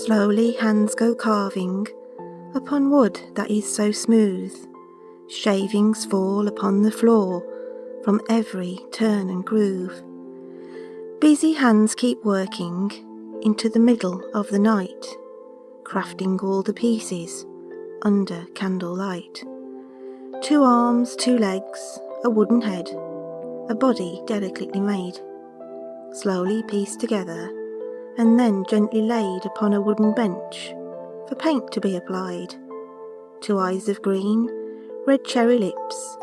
Slowly hands go carving upon wood that is so smooth. Shavings fall upon the floor from every turn and groove. Busy hands keep working into the middle of the night, crafting all the pieces under candlelight. 2 arms, 2 legs, a wooden head, a body delicately made, slowly pieced together and then gently laid upon a wooden bench for paint to be applied. 2 eyes of green, red cherry lips,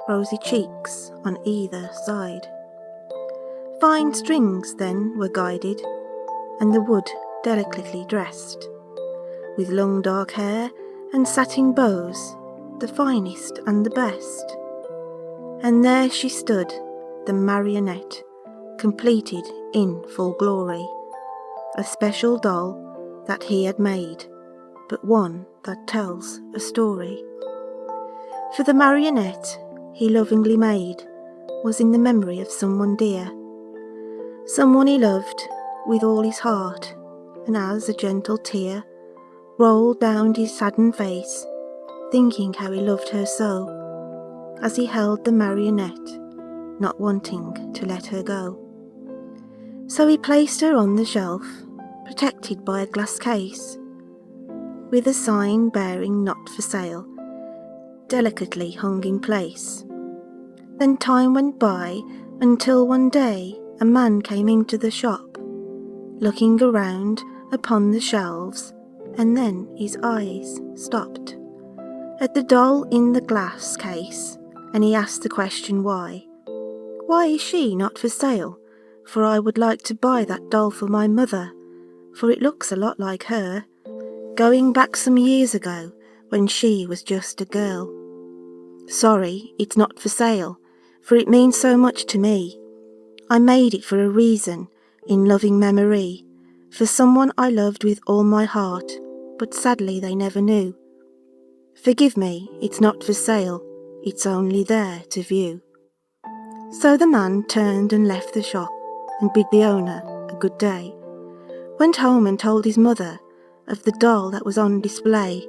rosy cheeks on either side. Fine strings then were guided, and the wood delicately dressed, with long dark hair and satin bows, the finest and the best. And there she stood, the marionette, completed in full glory, a special doll that he had made, but one that tells a story. For the marionette he lovingly made was in the memory of someone dear, someone he loved with all his heart, and as a gentle tear rolled down his saddened face, thinking how he loved her so, as he held the marionette, not wanting to let her go. So he placed her on the shelf, protected by a glass case, with a sign bearing "Not for Sale" delicately hung in place. Then time went by until one day a man came into the shop, looking around upon the shelves, and then his eyes stopped at the doll in the glass case, and he asked the question why. Why is she not for sale? For I would like to buy that doll for my mother, for it looks a lot like her, going back some years ago when she was just a girl. Sorry, it's not for sale, for it means so much to me. I made it for a reason, in loving memory, for someone I loved with all my heart, but sadly they never knew. Forgive me, it's not for sale, it's only there to view. So the man turned and left the shop, and bid the owner a good day, went home and told his mother of the doll that was on display,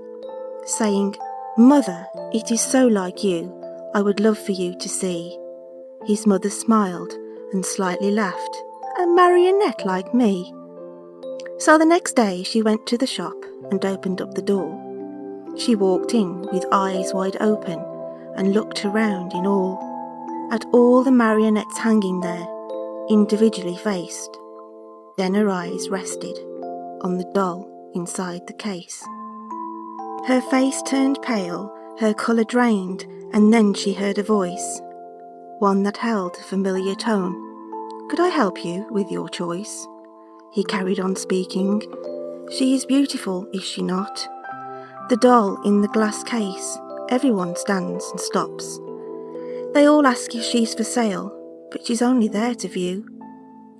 saying, "Mother, it is so like you, I would love for you to see." His mother smiled and slightly laughed, "A marionette like me." So the next day she went to the shop and opened up the door. She walked in with eyes wide open and looked around in awe at all the marionettes hanging there, individually faced. Then her eyes rested on the doll inside the case. Her face turned pale, her colour drained, and then she heard a voice, one that held a familiar tone. "Could I help you with your choice?" He carried on speaking. "She is beautiful, is she not? The doll in the glass case, everyone stands and stops. They all ask if she's for sale, but she's only there to view."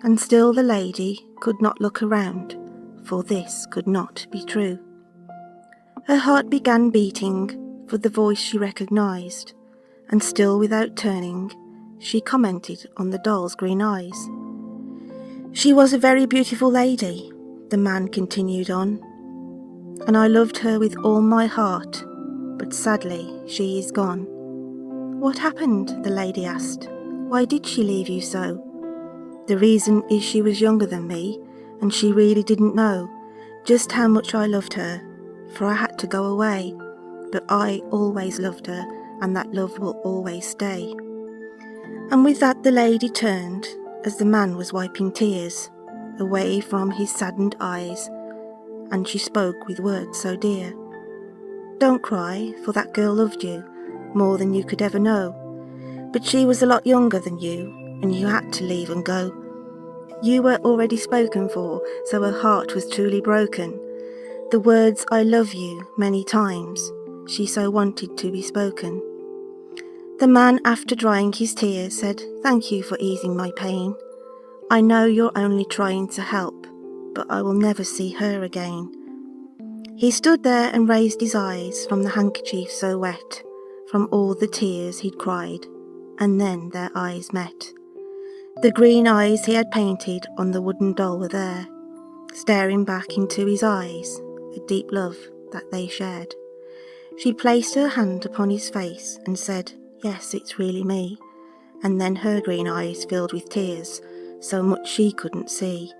And still the lady could not look around, for this could not be true. Her heart began beating for the voice she recognised, and still without turning, she commented on the doll's green eyes. "She was a very beautiful lady," the man continued on, "and I loved her with all my heart, but sadly she is gone." "What happened?" the lady asked. "Why did she leave you so?" "The reason is she was younger than me, and she really didn't know just how much I loved her, for I had to go away, but I always loved her, and that love will always stay." And with that the lady turned, as the man was wiping tears away from his saddened eyes, and she spoke with words so dear. "Don't cry, for that girl loved you more than you could ever know, but she was a lot younger than you, and you had to leave and go. You were already spoken for, so her heart was truly broken. The words 'I love you' many times, she so wanted to be spoken." The man, after drying his tears, said, "Thank you for easing my pain. I know you're only trying to help, but I will never see her again." He stood there and raised his eyes from the handkerchief so wet, from all the tears he'd cried, and then their eyes met. The green eyes he had painted on the wooden doll were there, staring back into his eyes, a deep love that they shared. She placed her hand upon his face and said, "Yes, it's really me," and then her green eyes filled with tears, so much she couldn't see.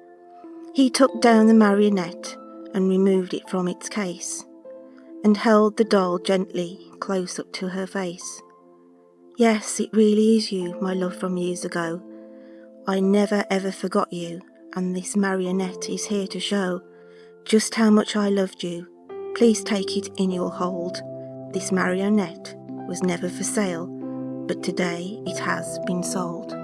He took down the marionette and removed it from its case, and held the doll gently close up to her face. "Yes, it really is you, my love from years ago. I never ever forgot you, and this marionette is here to show just how much I loved you. Please take it in your hold. This marionette was never for sale, but today it has been sold."